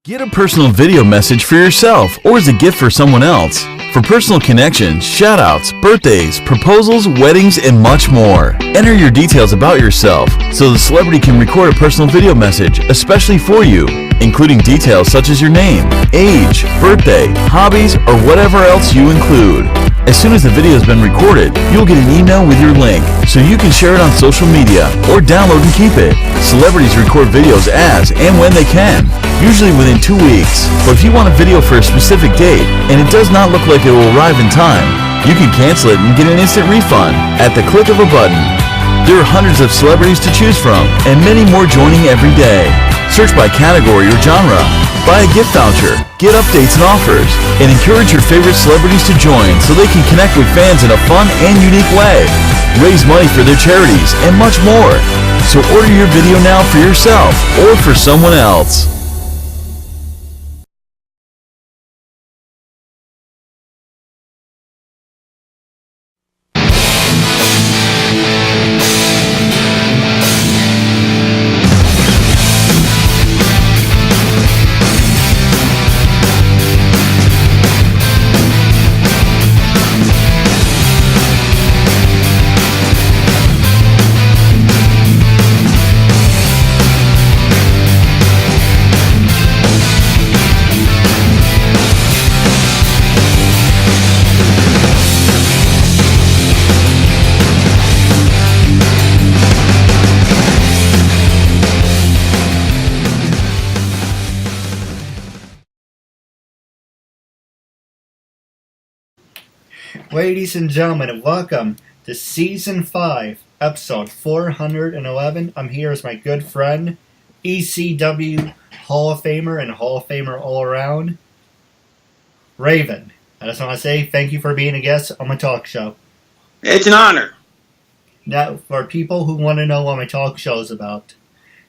Get a personal video message for yourself or as a gift for someone else. For personal connections, shoutouts, birthdays, proposals, weddings, and much more. Enter your details about yourself so the celebrity can record a personal video message especially for you, including details such as your name, age, birthday, hobbies, or whatever else you include. As soon as the video has been recorded, you'll get an email with your link so you can share it on social media or download and keep it. Celebrities record videos as and when they can, usually within 2 weeks. But if you want a video for a specific date and it does not look like it will arrive in time, you can cancel it and get an instant refund at the click of a button. There are hundreds of celebrities to choose from and many more joining every day. Search by category or genre, buy a gift voucher, get updates and offers, and encourage your favorite celebrities to join so they can connect with fans in a fun and unique way. Raise money for their charities and much more. So order your video now for yourself or for someone else. Ladies and gentlemen, and welcome to Season 5, Episode 411. I'm here as my good friend, ECW Hall of Famer and Hall of Famer all around, Raven. I just want to say thank you for being a guest on my talk show. It's an honor. Now, for people who want to know what my talk show is about,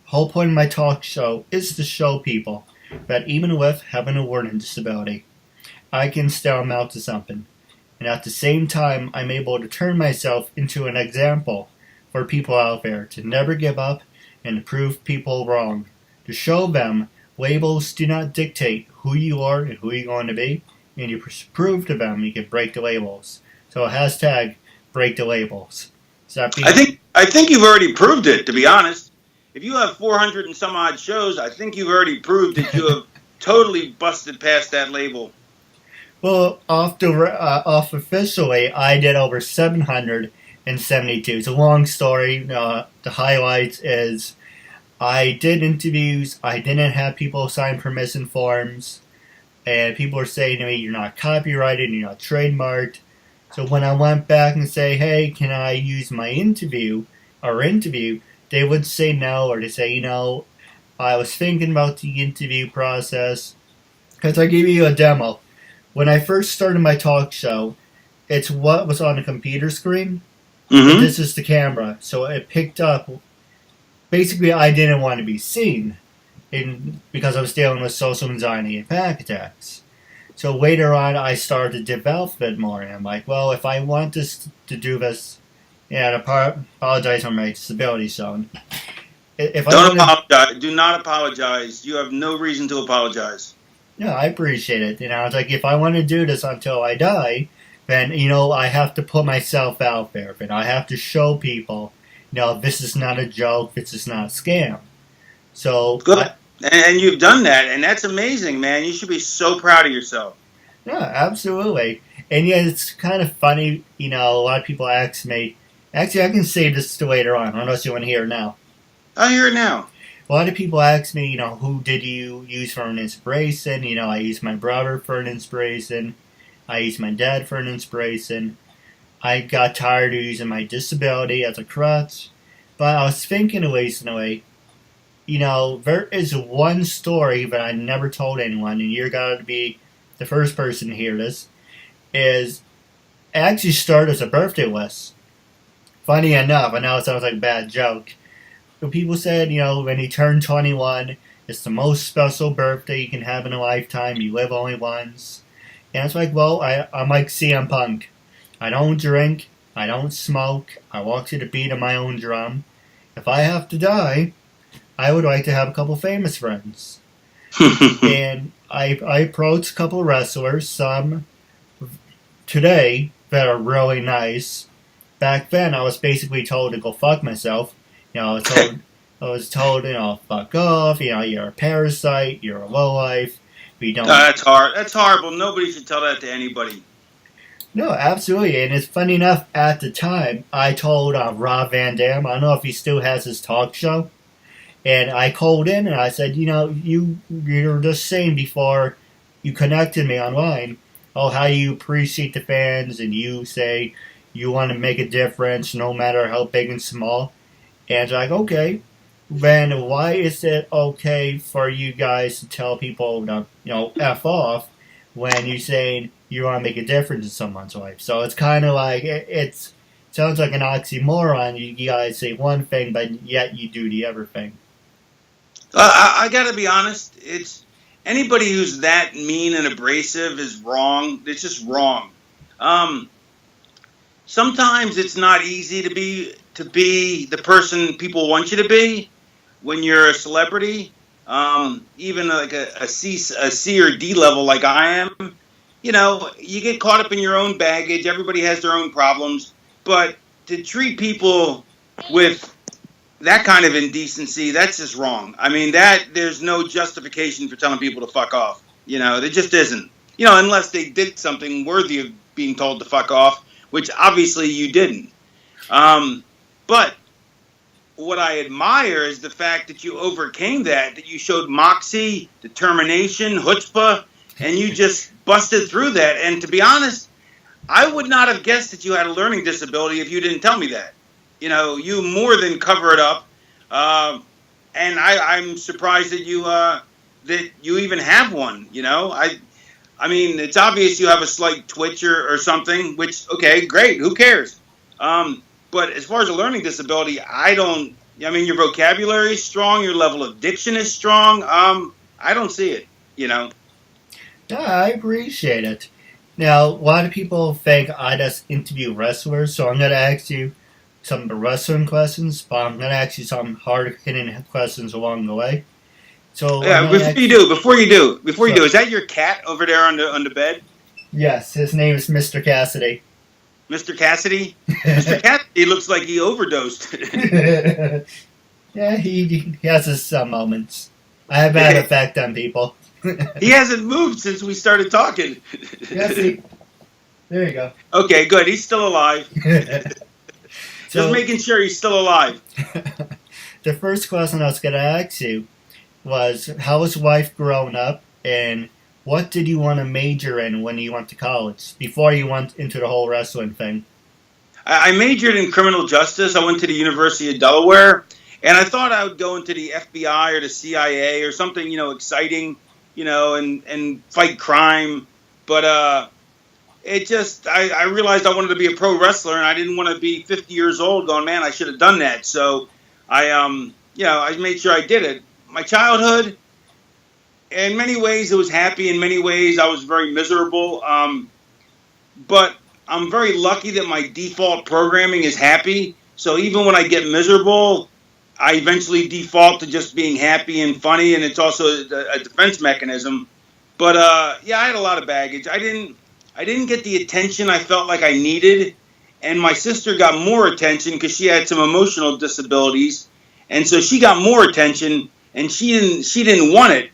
the whole point of my talk show is to show people that even with having a learning disability, I can still amount to something. And at the same time, I'm able to turn myself into an example for people out there to never give up and to prove people wrong. To show them labels do not dictate who you are and who you're going to be. And you prove to them you can break the labels. So hashtag break the labels. I think you've already proved it, to be honest. If you have 400 and some odd shows, I think you've already proved that you have totally busted past that label. Well, off officially, I did over 772. It's a long story. The highlights is I did interviews. I didn't have people sign permission forms. And people were saying to me, you're not copyrighted, you're not trademarked. So when I went back and say, hey, can I use my interview, they would say no, or they say, I was thinking about the interview process. Because I gave you a demo. When I first started my talk show, it's what was on the computer screen. Mm-hmm. This is the camera. So it picked up. Basically, I didn't want to be seen because I was dealing with social anxiety and panic attacks. So later on, I started to develop it more. And I'm like, well, if I want to do this, I apologize for my disability zone. Don't apologize. Do not apologize. You have no reason to apologize. Yeah, I appreciate it. It's like if I want to do this until I die, then, I have to put myself out there. And I have to show people, this is not a joke, this is not a scam. So good. And you've done that, and that's amazing, man. You should be so proud of yourself. Yeah, absolutely. And it's kind of funny, a lot of people ask me, actually I can say this to later on, unless you want to hear it now. I'll hear it now. A lot of people ask me, who did you use for an inspiration? I used my brother for an inspiration. I used my dad for an inspiration. I got tired of using my disability as a crutch. But I was thinking recently, there is one story that I never told anyone, and you're going to be the first person to hear this, it actually started as a birthday list. Funny enough, I know it sounds like a bad joke. But people said, when you turn 21, it's the most special birthday you can have in a lifetime. You live only once. And it's like, well, I'm like CM Punk. I don't drink. I don't smoke. I walk to the beat of my own drum. If I have to die, I would like to have a couple famous friends. And I approached a couple of wrestlers, some today that are really nice. Back then, I was basically told to go fuck myself. I was told, fuck off. You're a parasite. You're a lowlife. We don't. That's hard. That's horrible. Nobody should tell that to anybody. No, absolutely. And it's funny enough. At the time, I told Rob Van Dam. I don't know if he still has his talk show. And I called in and I said, you were just saying before you connected me online, how you appreciate the fans and you say you want to make a difference no matter how big and small. And it's like, okay, then why is it okay for you guys to tell people to, F off when you're saying you want to make a difference in someone's life? So it's kind of like, it sounds like an oxymoron. You guys say one thing, but yet you do the other thing. I got to be honest. It's anybody who's that mean and abrasive is wrong. It's just wrong. Sometimes it's not easy to be the person people want you to be when you're a celebrity. Even like a C or D level like I am. You get caught up in your own baggage. Everybody has their own problems, but to treat people with that kind of indecency, that's just wrong. I mean, there's no justification for telling people to fuck off. There just isn't. Unless they did something worthy of being told to fuck off, which obviously you didn't. But what I admire is the fact that you overcame that you showed moxie, determination, chutzpah, and you just busted through that. And to be honest, I would not have guessed that you had a learning disability if you didn't tell me that. You more than cover it up, and I'm surprised that you even have one. I mean, it's obvious you have a slight twitch or something. Which, okay, great, who cares? But as far as a learning disability, I mean, your vocabulary is strong, your level of diction is strong. I don't see it. Yeah, I appreciate it. Now, a lot of people think I just interview wrestlers, so I'm going to ask you some wrestling questions, but I'm going to ask you some hard-hitting questions along the way. So yeah, before you do, is that your cat over there on the bed? Yes, his name is Mr. Cassidy. Mr. Cassidy? Mr. Cassidy looks like he overdosed. Yeah, he has his moments. I have had an effect on people. He hasn't moved since we started talking. Yeah, see? There you go. Okay, good. He's still alive. Just making sure he's still alive. The first question I was going to ask you was, how was life growing up, and what did you want to major in when you went to college, before you went into the whole wrestling thing? I majored in criminal justice. I went to the University of Delaware, and I thought I would go into the FBI or the CIA or something, exciting, and fight crime. But I realized I wanted to be a pro wrestler, and I didn't want to be 50 years old going, man, I should have done that. So I made sure I did it. My childhood, in many ways, it was happy. In many ways, I was very miserable. But I'm very lucky that my default programming is happy. So even when I get miserable, I eventually default to just being happy and funny, and it's also a defense mechanism. But I had a lot of baggage. I didn't get the attention I felt like I needed, and my sister got more attention because she had some emotional disabilities, and so she got more attention, and she didn't want it,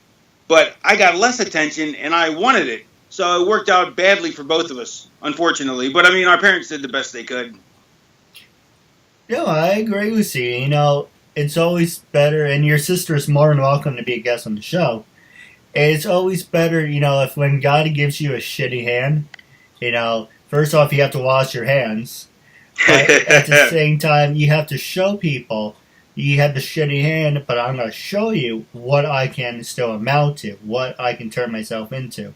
but I got less attention, and I wanted it. So it worked out badly for both of us, unfortunately. But I mean, our parents did the best they could. No, I agree with you. It's always better, and your sister is more than welcome to be a guest on the show. It's always better, if when God gives you a shitty hand, first off, you have to wash your hands. But at the same time, you have to show people you have the shitty hand, but I'm going to show you what I can still amount to, what I can turn myself into.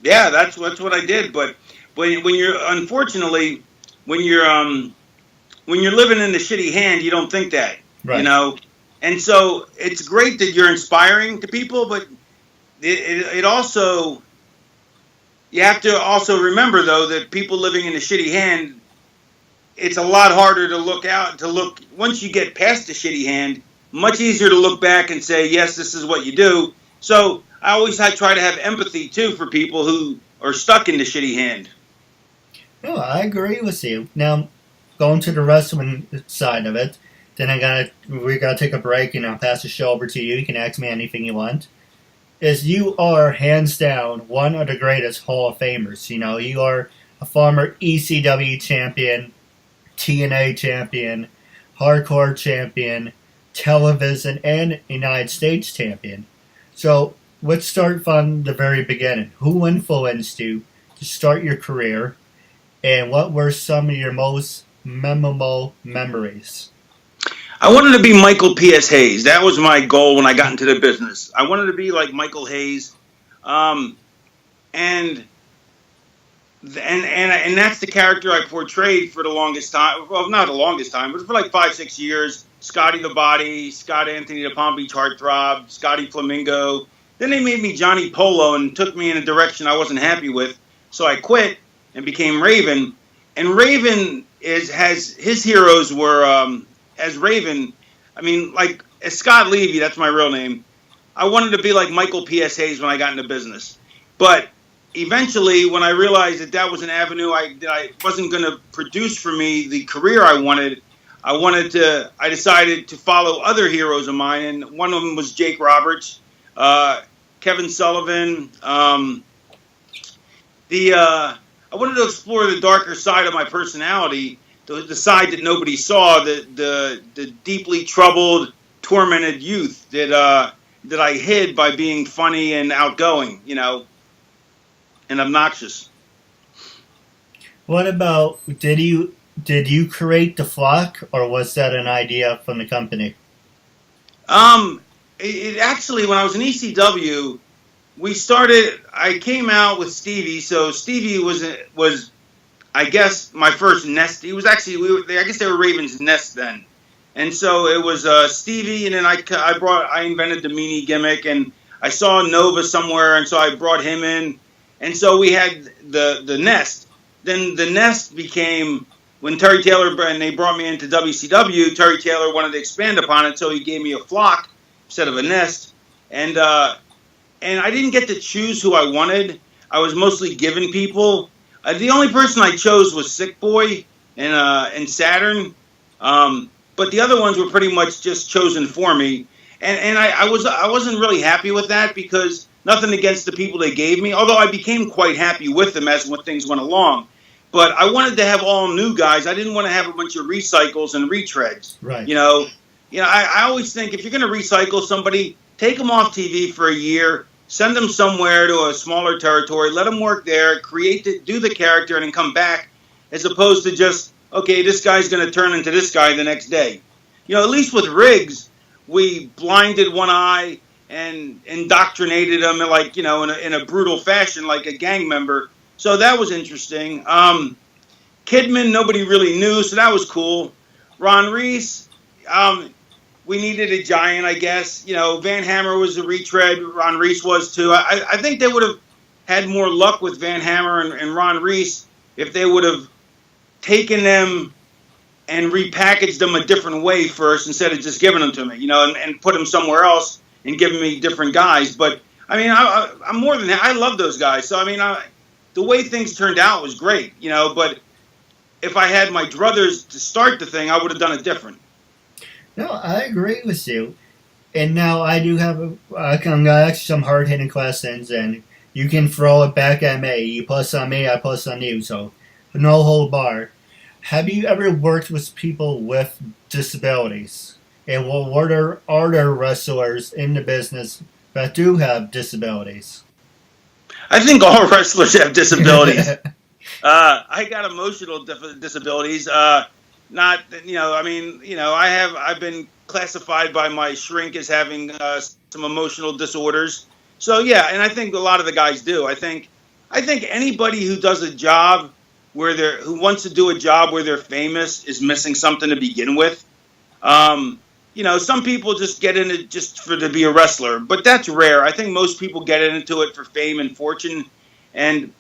Yeah, that's what I did. But when you're, unfortunately, when you're living in the shitty hand, you don't think that, right. And so it's great that you're inspiring to people, but it also, you have to also remember, though, that people living in a shitty hand, it's a lot harder to look, once you get past the shitty hand, much easier to look back and say, yes, this is what you do. So I always try to have empathy too for people who are stuck in the shitty hand. No, I agree with you. Now, going to the wrestling side of it, then we gotta take a break and I'll pass the show over to you. You can ask me anything you want. Is you are hands down one of the greatest Hall of Famers. You know, you are a former ECW champion, TNA champion, hardcore champion, television, and United States champion. So let's start from the very beginning. Who influenced you to start your career, and what were some of your most memorable memories? I wanted to be Michael P.S. Hayes. That was my goal when I got into the business. I wanted to be like Michael Hayes, and that's the character I portrayed for the longest time. Well, not the longest time, but for like 5-6 years. Scotty the Body, Scott Anthony the Palm Beach Heartthrob, Scotty Flamingo. Then they made me Johnny Polo and took me in a direction I wasn't happy with. So I quit and became Raven. And Raven has his heroes were as Raven. I mean, like as Scott Levy, that's my real name. I wanted to be like Michael P.S. Hayes when I got into business, but eventually, when I realized that was an avenue I wasn't going to produce for me the career I wanted, I decided to follow other heroes of mine, and one of them was Jake Roberts, Kevin Sullivan. I wanted to explore the darker side of my personality, the side that nobody saw, the deeply troubled, tormented youth that I hid by being funny and outgoing, and obnoxious. What about, did you create the flock, or was that an idea from the company? It actually, when I was in ECW, I came out with Stevie. So Stevie was I guess my first nest. He was actually, I guess they were Raven's Nest then. And so it was Stevie, and then I invented the meanie gimmick, and I saw Nova somewhere, and so I brought him in. And so we had the Nest. Then the Nest became, when Terry Taylor, and they brought me into WCW, Terry Taylor wanted to expand upon it, so he gave me a flock instead of a nest. And I didn't get to choose who I wanted. I was mostly given people. The only person I chose was Sick Boy and Saturn. But the other ones were pretty much just chosen for me. And I wasn't really happy with that, because nothing against the people they gave me, although I became quite happy with them as when things went along. But I wanted to have all new guys. I didn't want to have a bunch of recycles and retreads. Right. I always think if you're going to recycle somebody, take them off TV for a year, send them somewhere to a smaller territory, let them work there, do the character, and then come back, as opposed to just, okay, this guy's going to turn into this guy the next day. At least with Riggs, we blinded one eye and indoctrinated him in a brutal fashion, like a gang member. So that was interesting. Kidman, nobody really knew, so that was cool. Ron Reese, we needed a giant, I guess. Van Hammer was a retread. Ron Reese was too. I think they would have had more luck with Van Hammer and Ron Reese if they would have taken them and repackaged them a different way first, instead of just giving them to me, and put them somewhere else and giving me different guys. But I mean, I'm more than that. I love those guys. So I mean, the way things turned out was great, but if I had my druthers to start the thing, I would have done it different. No, I agree with you. And now I do have I'm going to ask you some hard-hitting questions, and you can throw it back at me. You plus on me, I plus on you, so no hold bar. Have you ever worked with people with disabilities? And are there wrestlers in the business that do have disabilities? I think all wrestlers have disabilities. I got emotional disabilities. I've been classified by my shrink as having some emotional disorders. So yeah, and I think a lot of the guys do. I think anybody who does a job who wants to do a job where they're famous is missing something to begin with. Some people just get in it just to be a wrestler, but that's rare. I think most people get into it for fame and fortune. And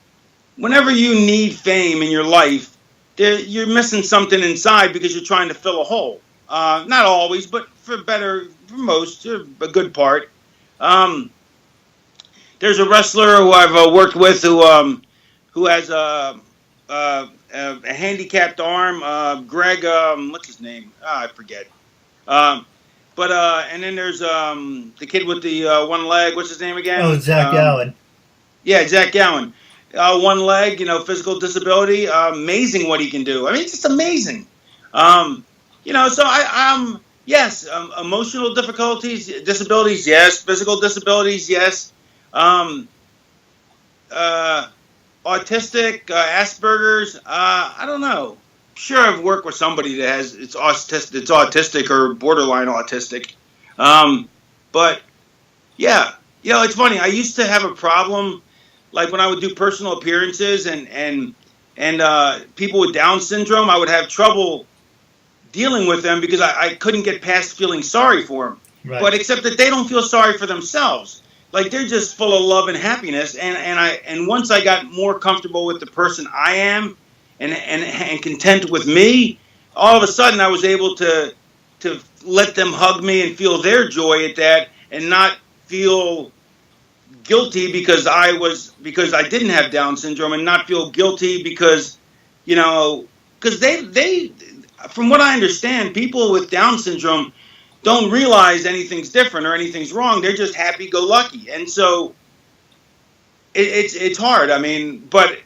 whenever you need fame in your life, you're missing something inside because you're trying to fill a hole. Not always, but for most, a good part. there's a wrestler who I've worked with who has a handicapped arm. Greg, what's his name? I forget. Um, but and then there's the kid with the one leg. What's his name again? Oh, Zach Allen. Yeah, Zach Gowen. One leg, physical disability. Amazing what he can do. I mean, it's just amazing. So I'm yes, emotional difficulties, disabilities, yes. Physical disabilities, yes. Um, uh, Autistic, Asperger's. I don't know. Sure, I've worked with somebody that has it's autistic or borderline autistic. But yeah, it's funny. I used to have a problem, like when I would do personal appearances and people with Down syndrome. I would have trouble dealing with them because I couldn't get past feeling sorry for them. Right. But except that they don't feel sorry for themselves. Like they're just full of love and happiness. And once I got more comfortable with the person I am and content with me, all of a sudden I was able to let them hug me and feel their joy at that and not feel guilty because I didn't have Down syndrome, and not feel guilty because they from what I understand, people with Down syndrome don't realize anything's different or anything's wrong. They're just happy-go-lucky, and so it's hard. I mean, but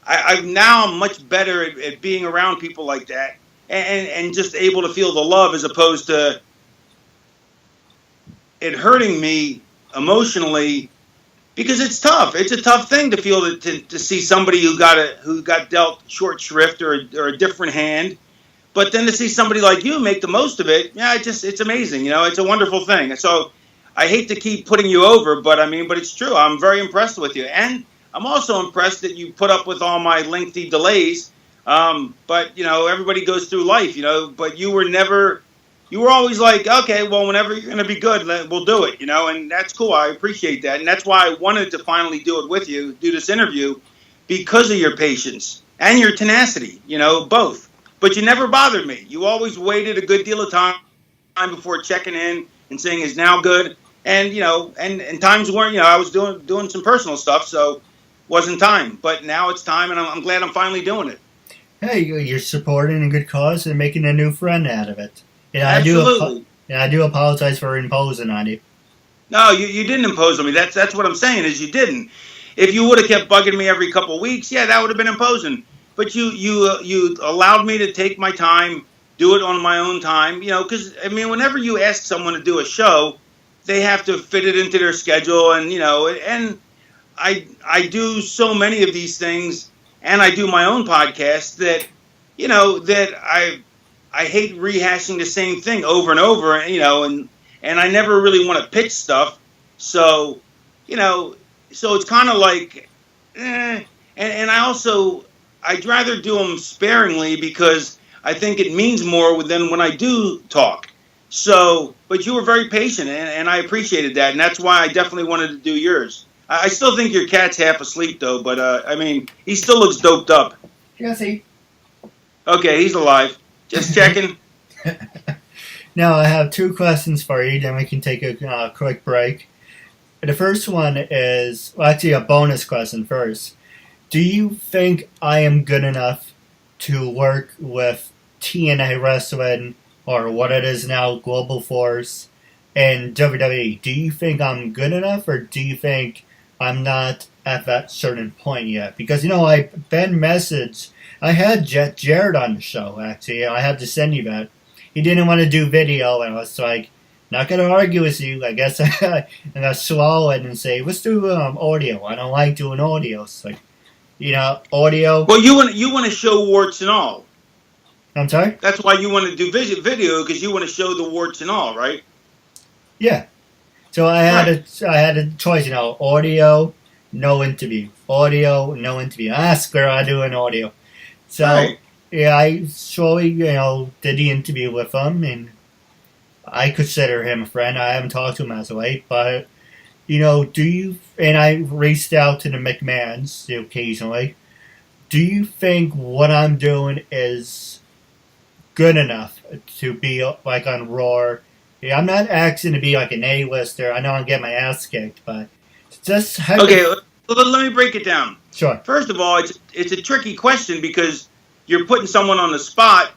I'm now much better at being around people like that and just able to feel the love as opposed to it hurting me emotionally, because it's tough. It's a tough thing to feel to see somebody who got dealt short shrift or a different hand. But then to see somebody like you make the most of it, yeah, it's amazing. It's a wonderful thing. So I hate to keep putting you over, but it's true. I'm very impressed with you. And I'm also impressed that you put up with all my lengthy delays. But, everybody goes through life, but you were always like, okay, well, whenever you're going to be good, we'll do it, and that's cool. I appreciate that. And that's why I wanted to finally do it with you, do this interview, because of your patience and your tenacity, both. But you never bothered me. You always waited a good deal of time before checking in and saying, is now good? And, and times weren't, I was doing some personal stuff, so wasn't time. But now it's time, and I'm glad I'm finally doing it. Hey, you're supporting a good cause and making a new friend out of it. And Absolutely. I do apologize for imposing on you. No, you didn't impose on me. That's what I'm saying, is you didn't. If you would have kept bugging me every couple of weeks, yeah, that would have been imposing. But you allowed me to take my time, do it on my own time, because, whenever you ask someone to do a show, they have to fit it into their schedule. And, and I do so many of these things, and I do my own podcast that, that I hate rehashing the same thing over and over, and I never really want to pitch stuff. So, so it's kind of like, and I'd rather do them sparingly because I think it means more than when I do talk. So, but you were very patient, and I appreciated that, and that's why I definitely wanted to do yours. I still think your cat's half asleep, though, but, he still looks doped up. Jesse. Okay, he's alive. Just checking. Now, I have two questions for you, then we can take a quick break. The first one is, well, actually a bonus question first. Do you think I am good enough to work with TNA Wrestling, or what it is now, Global Force, and WWE? Do you think I'm good enough, or do you think I'm not at that certain point yet? Because, I've been messaged. I had Jared on the show, actually. I had to send you that. He didn't want to do video, and I was like, not going to argue with you. I guess I got to swallow it and say, let's do audio. I don't like doing audio. It's like, audio. Well, you want to show warts and all. I'm sorry? That's why you want to do video, because you want to show the warts and all, right? Yeah. So I had a choice, audio, no interview. Audio, no interview. Ask her, I do an audio. So, right. Yeah, I slowly, did the interview with him, and I consider him a friend. I haven't talked to him as of late, but, and I reached out to the McMahons occasionally. Do you think what I'm doing is good enough to be, like, on Raw? Yeah, I'm not asking to be, like, an A-lister. I know I'll get my ass kicked, but Just Okay, let me break it down. Sure. First of all, it's a tricky question because you're putting someone on the spot.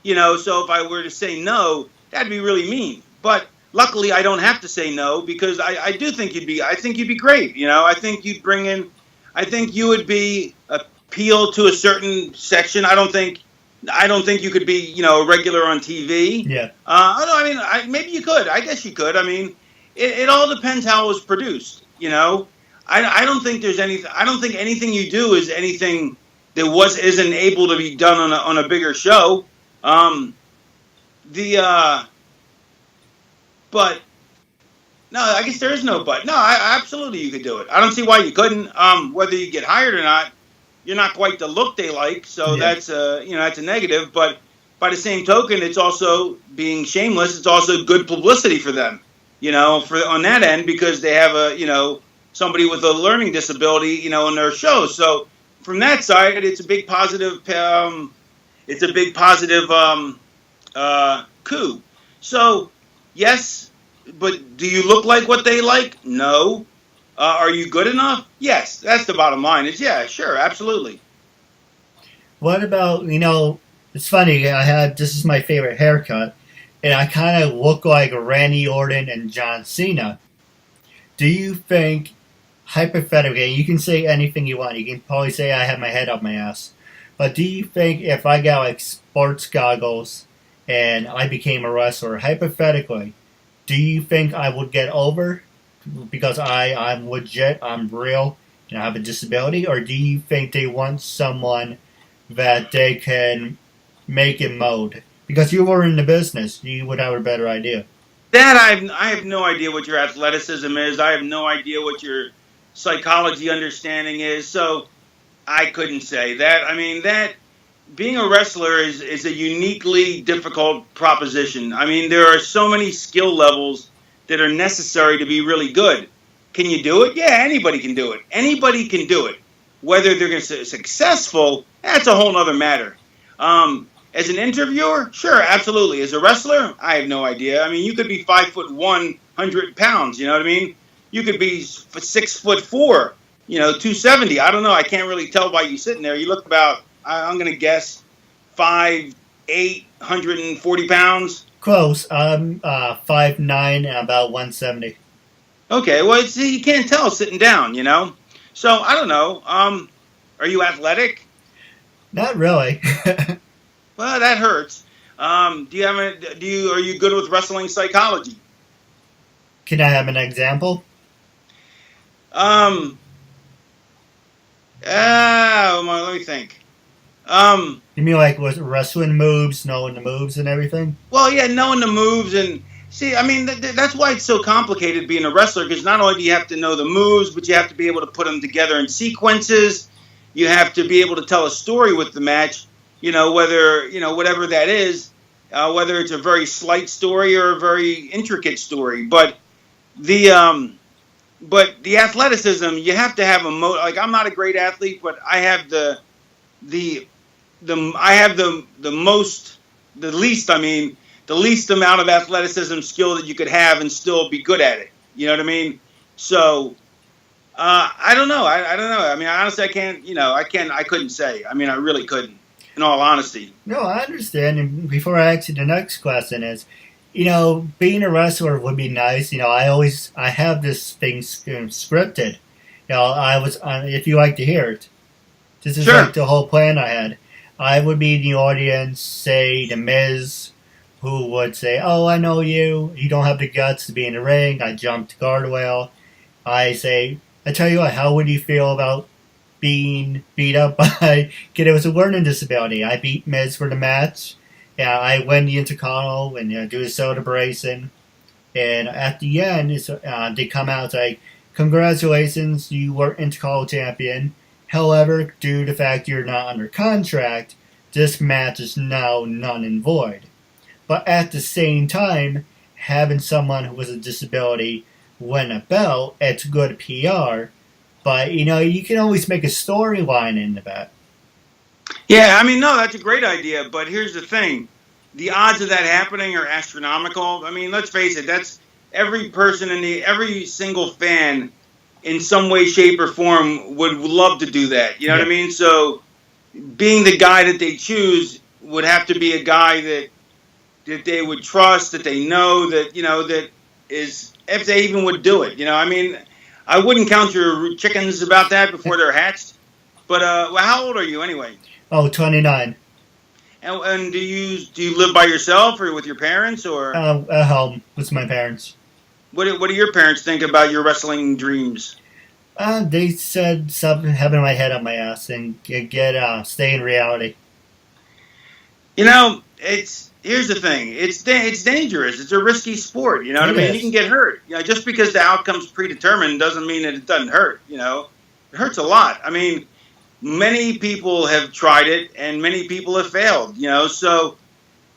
So if I were to say no, that'd be really mean. But luckily, I don't have to say no because I do think I think you'd be great. I think you'd bring in, I think you would be appeal to a certain section. I don't think you could be, a regular on TV. Yeah. I mean, maybe you could. I guess you could. I mean, it all depends how it was produced. I don't think there's anything. I don't think anything you do is anything that isn't able to be done on a bigger show. But no, I guess there is no but. No, absolutely you could do it. I don't see why you couldn't. Whether you get hired or not, you're not quite the look they like, so that's that's a negative. But by the same token, it's also being shameless. It's also good publicity for them, on that end because they have somebody with a learning disability, in their show. So from that side, it's a big positive. It's a big positive coup. So yes, but do you look like what they like? No. Are you good enough? Yes. That's the bottom line. Sure, absolutely. What about, it's funny, this is my favorite haircut, and I kind of look like Randy Orton and John Cena. Do you think, hypothetically, you can say anything you want, you can probably say I have my head up my ass, but do you think if I got like sports goggles and I became a wrestler, hypothetically, do you think I would get over because I'm legit, I'm real, and I have a disability? Or do you think they want someone that they can make in mode? Because you were in the business, you would have a better idea. That I have no idea what your athleticism is. I have no idea what your psychology understanding is. So I couldn't say that. I mean, that being a wrestler is a uniquely difficult proposition. I mean, there are so many skill levels that are necessary to be really good. Can you do it? Yeah, anybody can do it. Anybody can do it. Whether they're going to be successful, that's a whole other matter. As an interviewer, sure, absolutely. As a wrestler, I have no idea. I mean, you could be 5'1", 100 pounds. You know what I mean? You could be 6'4", 270. I don't know. I can't really tell by you sitting there. You look about, I'm going to guess, 5'8", 140 pounds. Close. I'm 5'9" and about 170. Okay, well, you can't tell sitting down, So I don't know. Are you athletic? Not really. Well, that hurts. Are you good with wrestling psychology? Can I have an example? Let me think. You mean like with wrestling moves, knowing the moves and everything? Well, yeah, knowing the moves and see. I mean, that's why it's so complicated being a wrestler because not only do you have to know the moves, but you have to be able to put them together in sequences. You have to be able to tell a story with the match. Whatever that is, whether it's a very slight story or a very intricate story. But the athleticism, you have to have like I'm not a great athlete, but I have the least amount of athleticism skill that you could have and still be good at it. You know what I mean? So I don't know. I don't know. I mean, honestly, I couldn't say. I mean, I really couldn't. In all honesty. No, I understand. And before I ask you the next question is, being a wrestler would be nice. I have this thing scripted. If you like to hear it, this is sure. Like the whole plan I had. I would be in the audience, say, The Miz, who would say, oh, I know you. You don't have the guts to be in the ring. I jumped guardrail. I say, I tell you what, how would you feel about being beat up by kid with a learning disability? I beat Miz for the match. Yeah, I win the Intercontinental and do a celebration. And at the end, they come out like, congratulations, you were Intercontinental champion. However, due to the fact you're not under contract, this match is now null and void. But at the same time, having someone who has a disability win a belt, it's good PR. But, you can always make a storyline into that. Yeah, I mean, no, that's a great idea. But here's the thing. The odds of that happening are astronomical. I mean, let's face it. That's every person every single fan in some way, shape, or form would love to do that. You know what I mean? So being the guy that they choose would have to be a guy that they would trust, that they know, that, you know, that is, if they even would do it. You know, I mean, I wouldn't count your chickens about that before they're hatched. But well, how old are you anyway? Oh, 29. And do you live by yourself or with your parents, or At home with my parents. What do your parents think about your wrestling dreams? They said something, having my head on my ass and stay in reality. You know, here's the thing. It's dangerous. It's a risky sport. You know what I mean? You can get hurt. You know, just because the outcome's predetermined doesn't mean that it doesn't hurt. You know, it hurts a lot. I mean, many people have tried it and many people have failed. You know, so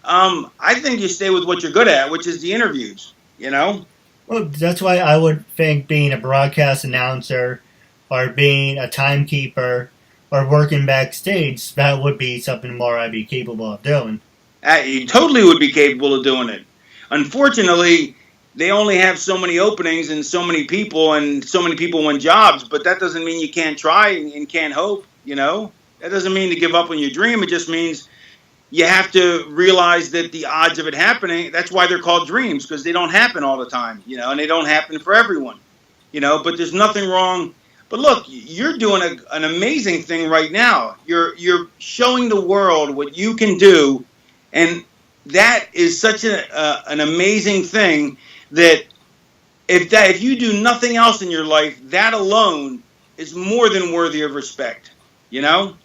I think you stay with what you're good at, which is the interviews. You know. Well, that's why I would think being a broadcast announcer or being a timekeeper or working backstage, that would be something more I'd be capable of doing. You totally would be capable of doing it. Unfortunately, they only have so many openings and so many people want jobs, but that doesn't mean you can't try and can't hope, you know? That doesn't mean to give up on your dream. It just means you have to realize that the odds of it happening, that's why they're called dreams, because they don't happen all the time, you know, and they don't happen for everyone, you know, but there's nothing wrong. But look, you're doing an amazing thing right now. You're showing the world what you can do, and that is such an amazing thing that if you do nothing else in your life, that alone is more than worthy of respect, you know?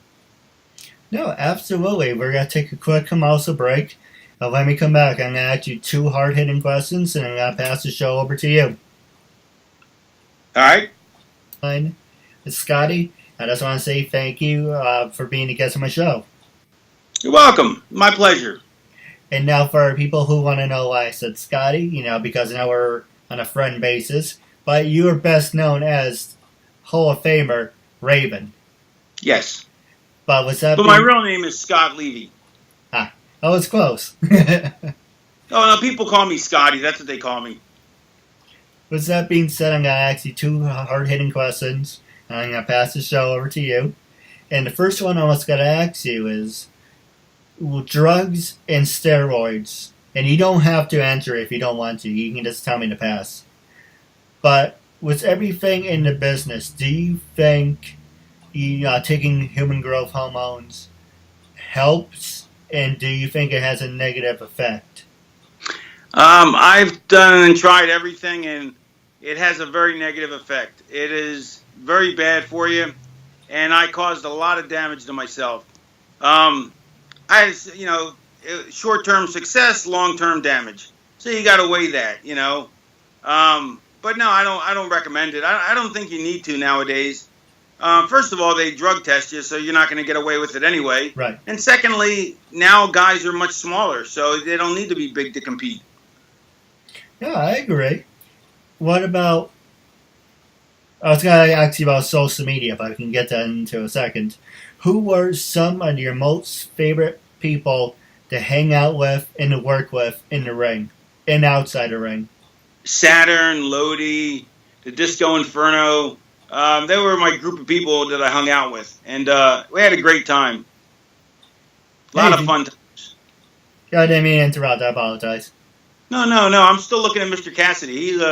No, absolutely. We're going to take a quick commercial break. Let me come back. I'm going to ask you 2 hard-hitting questions, and I'm going to pass the show over to you. All right. It's Scotty. I just want to say thank you for being a guest on my show. You're welcome. My pleasure. And now for people who want to know why I said Scotty, you know, because now we're on a friend basis, but you are best known as Hall of Famer Raven. Yes. But my real name is Scott Levy. Oh, it's close. No, people call me Scotty. That's what they call me. With that being said, I'm going to ask you 2 hard-hitting questions, and I'm going to pass the show over to you. And the first one I was going to ask you is, drugs and steroids, and you don't have to answer if you don't want to. You can just tell me to pass. But with everything in the business, do you think taking human growth hormones helps, and do you think it has a negative effect? I've done and tried everything, and it has a very negative effect. It is very bad for you, and I caused a lot of damage to myself. Short-term success, long-term damage. So you got to weigh that, you know. But no, I don't recommend it. I don't think you need to nowadays. First of all, they drug test you, so you're not going to get away with it anyway. Right. And secondly, now guys are much smaller, so they don't need to be big to compete. Yeah, I agree. What about... I was going to ask you about social media, but I can get that into a second. Who were some of your most favorite people to hang out with and to work with in the ring and outside the ring? Saturn, Lodi, the Disco Inferno. They were my group of people that I hung out with, and we had a great time. A lot of fun times. I didn't mean to interrupt. I apologize. No. I'm still looking at Mr. Cassidy. He's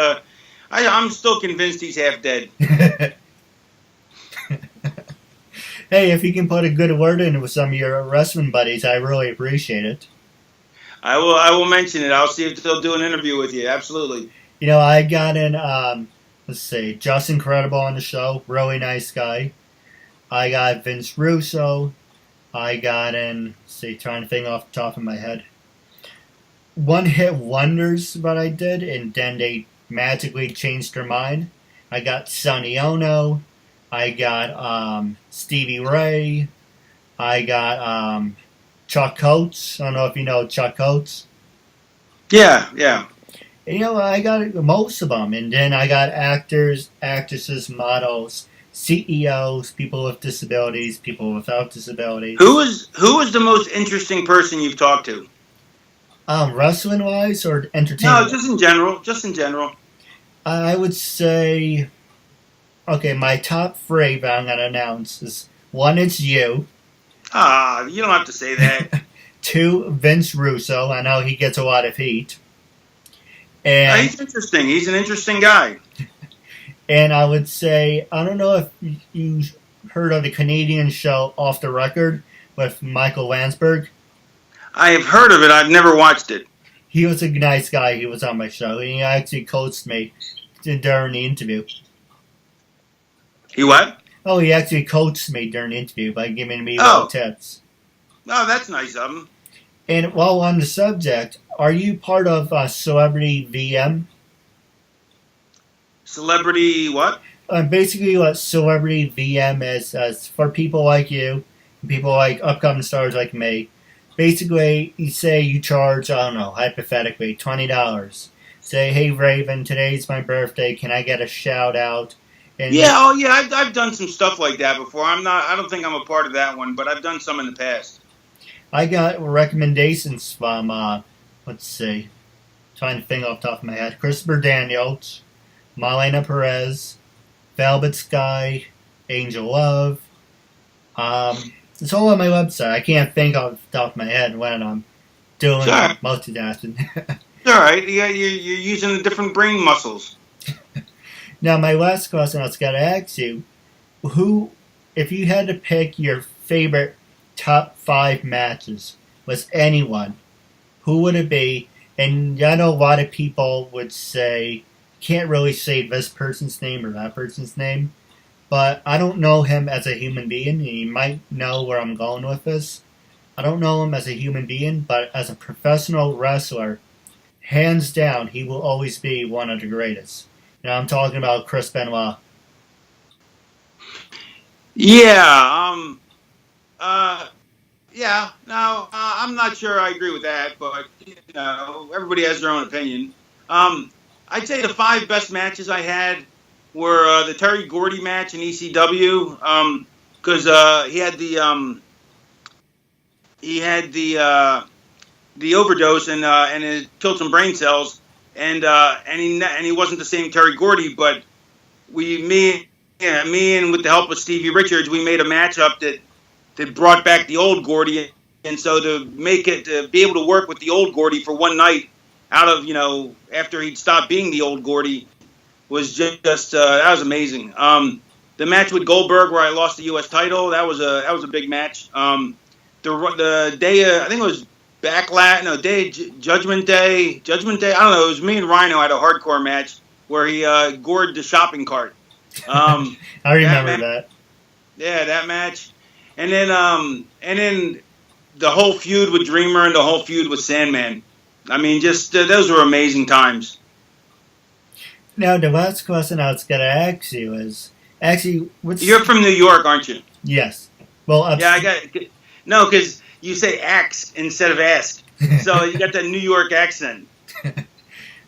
I'm still convinced he's half dead. Hey, if you can put a good word in with some of your wrestling buddies, I really appreciate it. I will mention it. I'll see if they'll do an interview with you. Absolutely. You know, I got in, let's see, Just Incredible on the show. Really nice guy. I got Vince Russo. I got in, trying to think off the top of my head. One Hit Wonders, what I did, and then they magically changed their mind. I got Sonny Ono. I got Stevie Ray. I got Chuck Coates. I don't know if you know Chuck Coates. Yeah. And, you know, I got most of them. And then I got actors, actresses, models, CEOs, people with disabilities, people without disabilities. Who was the most interesting person you've talked to? Wrestling-wise or entertainment? No, just in general. I would say Okay, my top three that I'm gonna announce is one, it's you. You don't have to say that. Two, Vince Russo. I know he gets a lot of heat. And He's interesting. He's an interesting guy. and I would say I don't know if you heard of the Canadian show Off the Record with Michael Landsberg. I have heard of it. I've never watched it. He was a nice guy. He was on my show. He actually coached me during the interview. He what? Oh, he actually coached me during the interview by giving me little tips. Oh, that's nice of him. And while on the subject, are you part of Celebrity VM? Celebrity what? Basically, what Celebrity VM is for people like you, people like upcoming stars like me. Basically, you say you charge, I don't know, hypothetically, $20. Say, hey, Raven, today's my birthday. Can I get a shout out? And I've done some stuff like that before. I don't think I'm a part of that one, but I've done some in the past. I got recommendations from, let's see, trying to think off the top of my head. Christopher Daniels, Marlena Perez, Velvet Sky, Angel Love. It's all on my website. I can't think off the top of my head when I'm doing multitasking. It's all right. Yeah, you're using the different brain muscles. Now, my last question I was going to ask you, who, if you had to pick your favorite top 5 matches with anyone, who would it be? And I know a lot of people would say, can't really say this person's name or that person's name, but I don't know him as a human being, and you might know where I'm going with this. I don't know him as a human being, but as a professional wrestler, hands down, he will always be one of the greatest. Now, I'm talking about Chris Benoit. Yeah, I'm not sure I agree with that, but, everybody has their own opinion. I'd say the 5 best matches I had were the Terry Gordy match in ECW, because he had the overdose and it killed some brain cells, and he wasn't the same Terry Gordy, but me and with the help of Stevie Richards, we made a matchup that brought back the old Gordy, and so to be able to work with the old Gordy for one night out of, after he'd stopped being the old Gordy was just that was amazing. The match with Goldberg where I lost the U.S. title, that was a big match. The day, I think it was Judgment Day. I don't know. It was me and Rhino had a hardcore match where he gored the shopping cart. I remember that. Yeah, that match, and then the whole feud with Dreamer and the whole feud with Sandman. I mean, just those were amazing times. Now, the last question I was going to ask you is actually, you're from New York, aren't you? Yes. Well, yeah, I got no, because you say ax instead of ask, so you got that New York accent. I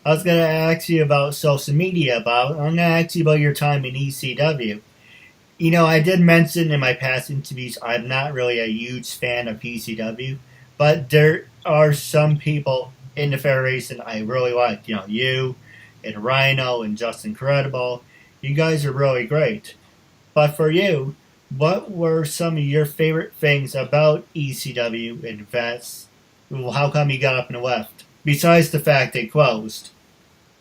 was going to ask you about social media, but I'm going to ask you about your time in ECW. I did mention in my past interviews I'm not really a huge fan of ECW, but there are some people in the Federation I really like. You and Rhino and Just Incredible. You guys are really great. But for you, what were some of your favorite things about ECW and how come you got up and left? Besides the fact they closed.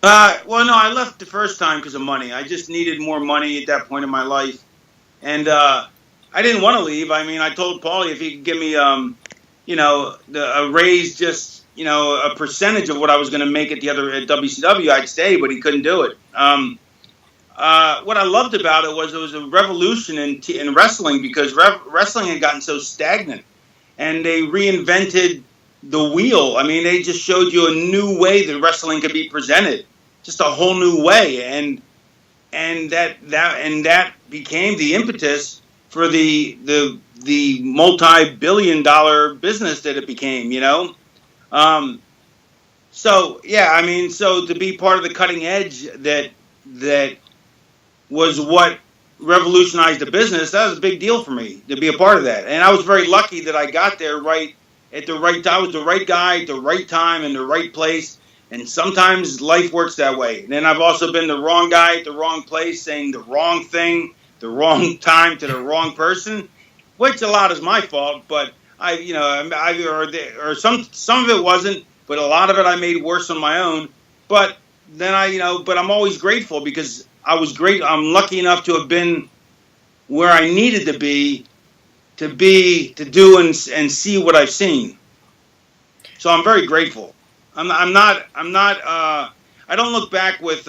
Well, no, I left the first time because of money. I just needed more money at that point in my life. And I didn't want to leave. I mean, I told Paulie if he could give me, a raise, just, a percentage of what I was going to make at WCW, I'd stay, but he couldn't do it. What I loved about it was a revolution in wrestling because wrestling had gotten so stagnant, and they reinvented the wheel. I mean, they just showed you a new way that wrestling could be presented, just a whole new way, and that became the impetus for the multi-billion-dollar business that it became. So yeah, I mean, so to be part of the cutting edge that was what revolutionized the business, that was a big deal for me to be a part of that. And I was very lucky that I got there right at the right time. I was the right guy at the right time in the right place. And sometimes life works that way. And then I've also been the wrong guy at the wrong place, saying the wrong thing, the wrong time to the wrong person, which a lot is my fault. But or some of it wasn't, but a lot of it I made worse on my own. But then but I'm always grateful because I'm lucky enough to have been where I needed to do and see what I've seen. So I'm very grateful. I'm not. I don't look back with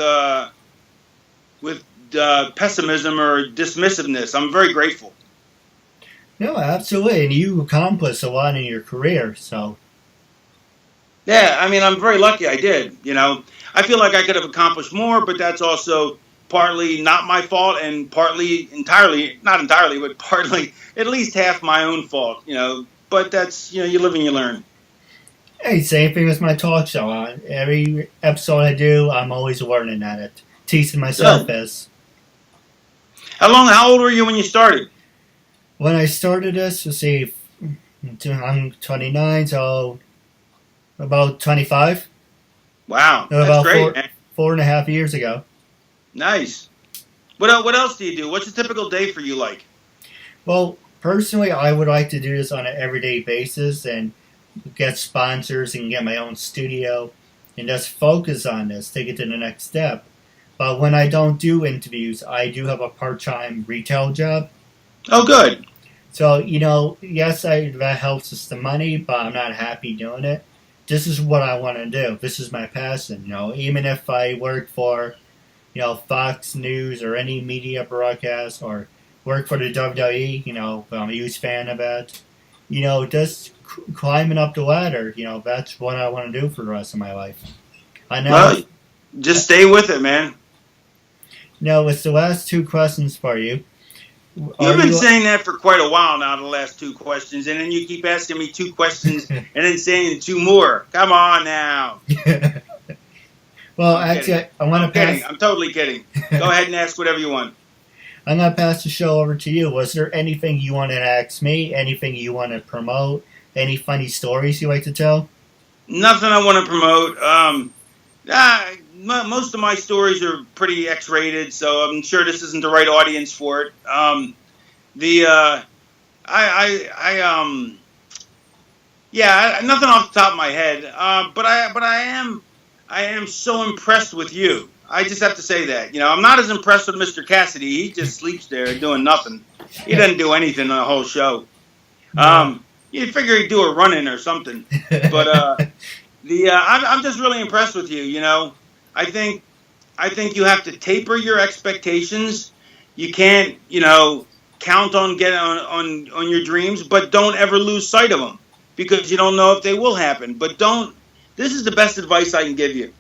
pessimism or dismissiveness. I'm very grateful. No, absolutely, and you accomplished a lot in your career. So. Yeah, I mean, I'm very lucky. I did. I feel like I could have accomplished more, but that's also partly not my fault, and partly not entirely, but partly at least half my own fault. But that's you live and you learn. Hey, same thing with my talk show. Every episode I do, I'm always learning at it, teaching myself as. How old were you when you started? When I started this, let's see, I'm 29, so about 25. Wow, that's about great. 4.5 years ago. Nice. What else do you do? What's a typical day for you like? Well, personally, I would like to do this on an everyday basis and get sponsors and get my own studio and just focus on this, take it to the next step. But when I don't do interviews, I do have a part-time retail job. Oh, good. So, yes, that helps us the money, but I'm not happy doing it. This is what I want to do. This is my passion. Even if I work for, Fox News or any media broadcast or work for the WWE, I'm a huge fan of it. Just climbing up the ladder, that's what I want to do for the rest of my life. I know. Well, just stay with it, man. No, it's the last two questions for you. You've been saying that for quite a while now, the last two questions, and then you keep asking me two questions and then saying two more. Come on now. Well, actually, I want to pass. I'm totally kidding. Go ahead and ask whatever you want. I'm going to pass the show over to you. Was there anything you wanted to ask me? Anything you want to promote? Any funny stories you like to tell? Nothing I want to promote. Most of my stories are pretty X-rated, so I'm sure this isn't the right audience for it. Nothing off the top of my head. But I am so impressed with you. I just have to say that. I'm not as impressed with Mr. Cassidy. He just sleeps there doing nothing. He doesn't do anything the whole show. You'd figure he'd do a run-in or something. But I'm just really impressed with you. I think you have to taper your expectations. You can't, count on getting on your dreams, but don't ever lose sight of them because you don't know if they will happen. But this is the best advice I can give you.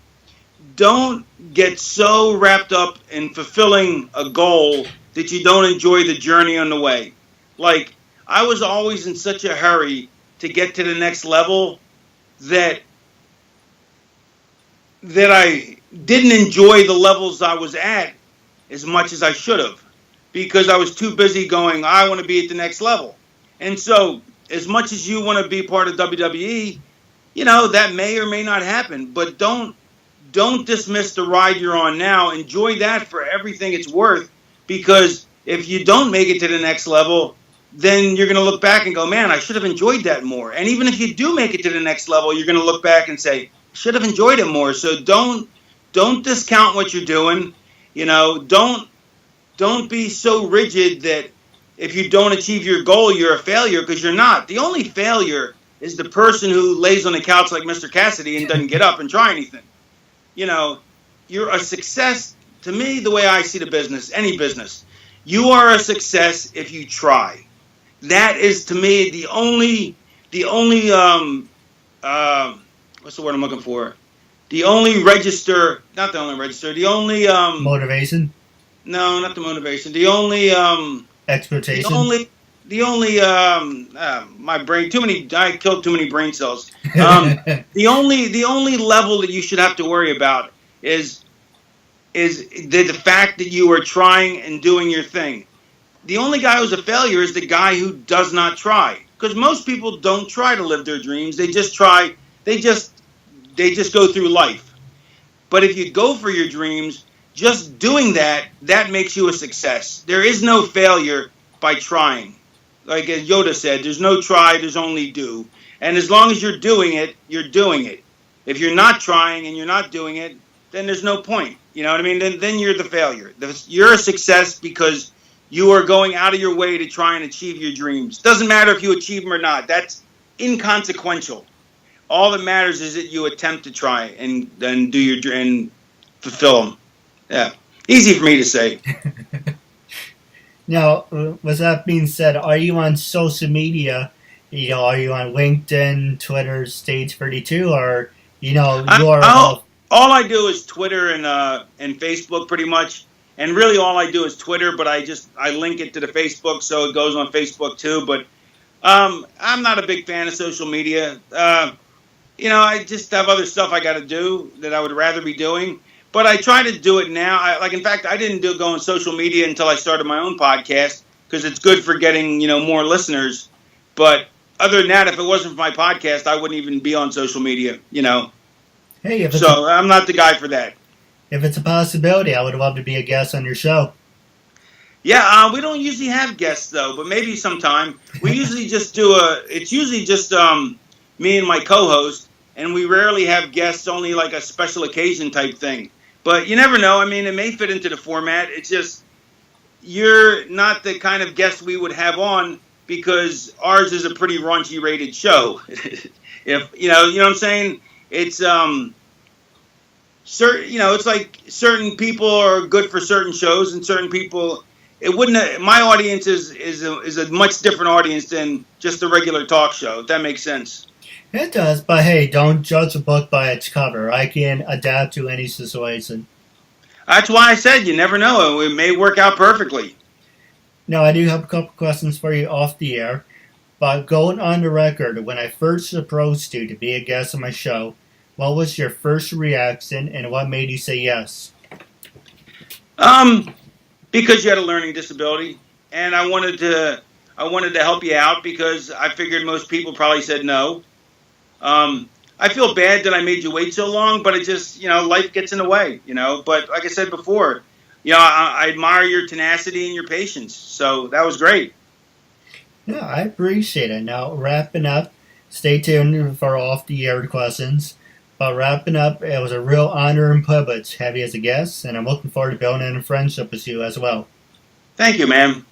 Don't get so wrapped up in fulfilling a goal that you don't enjoy the journey on the way. Like, I was always in such a hurry to get to the next level that I didn't enjoy the levels I was at as much as I should have because I was too busy going, I want to be at the next level. And so as much as you want to be part of WWE, that may or may not happen, but don't dismiss the ride you're on now. Enjoy that for everything it's worth, because if you don't make it to the next level, then you're going to look back and go, man, I should have enjoyed that more. And even if you do make it to the next level, you're going to look back and say, should have enjoyed it more. So don't discount what you're doing. Don't be so rigid that if you don't achieve your goal, you're a failure, because you're not. The only failure is the person who lays on the couch like Mr. Cassidy and doesn't get up and try anything. You're a success. To me, the way I see the business, any business, you are a success if you try. That is, to me, the only what's the word I'm looking for? The only register, not the only register, the only motivation? No, not the motivation. The only expectation. The only my brain, I killed too many brain cells. The only level that you should have to worry about is the fact that you are trying and doing your thing. The only guy who's a failure is the guy who does not try. Because most people don't try to live their dreams. They just try. They just go through life. But if you go for your dreams, just doing that makes you a success. There is no failure by trying. Like as Yoda said, there's no try, there's only do. And as long as you're doing it, you're doing it. If you're not trying and you're not doing it, then there's no point. You know what I mean? Then you're the failure. You're a success because you are going out of your way to try and achieve your dreams. Doesn't matter if you achieve them or not. That's inconsequential. All that matters is that you attempt to try and then do your and fulfill them. Yeah, easy for me to say. Now, with that being said, are you on social media? Are you on LinkedIn, Twitter, Stage 32, or all I do is Twitter and Facebook pretty much, and really all I do is Twitter. But I link it to the Facebook, so it goes on Facebook too. But I'm not a big fan of social media. I just have other stuff I got to do that I would rather be doing. But I try to do it now. In fact, I didn't go on social media until I started my own podcast because it's good for getting, more listeners. But other than that, if it wasn't for my podcast, I wouldn't even be on social media, Hey, I'm not the guy for that. If it's a possibility, I would love to be a guest on your show. Yeah, we don't usually have guests, though, but maybe sometime. We usually just it's usually just me and my co-host, and we rarely have guests, only like a special occasion type thing. But you never know. I mean, it may fit into the format. It's just you're not the kind of guest we would have on because ours is a pretty raunchy rated show. If you know what I'm saying? It's it's like certain people are good for certain shows, and certain people it wouldn't. My audience is a much different audience than just a regular talk show. If that makes sense. It does, but hey, don't judge a book by its cover. I can adapt to any situation. That's why I said you never know. It may work out perfectly. Now, I do have a couple questions for you off the air, but going on the record, when I first approached you to be a guest on my show, what was your first reaction and what made you say yes? Because you had a learning disability, and I wanted to help you out because I figured most people probably said no. I feel bad that I made you wait so long, but it just, life gets in the way, But like I said before, I admire your tenacity and your patience. So that was great. Yeah, I appreciate it. Now, wrapping up, stay tuned for off-the-air questions. But wrapping up, it was a real honor and privilege to have you as a guest, and I'm looking forward to building a friendship with you as well. Thank you, man.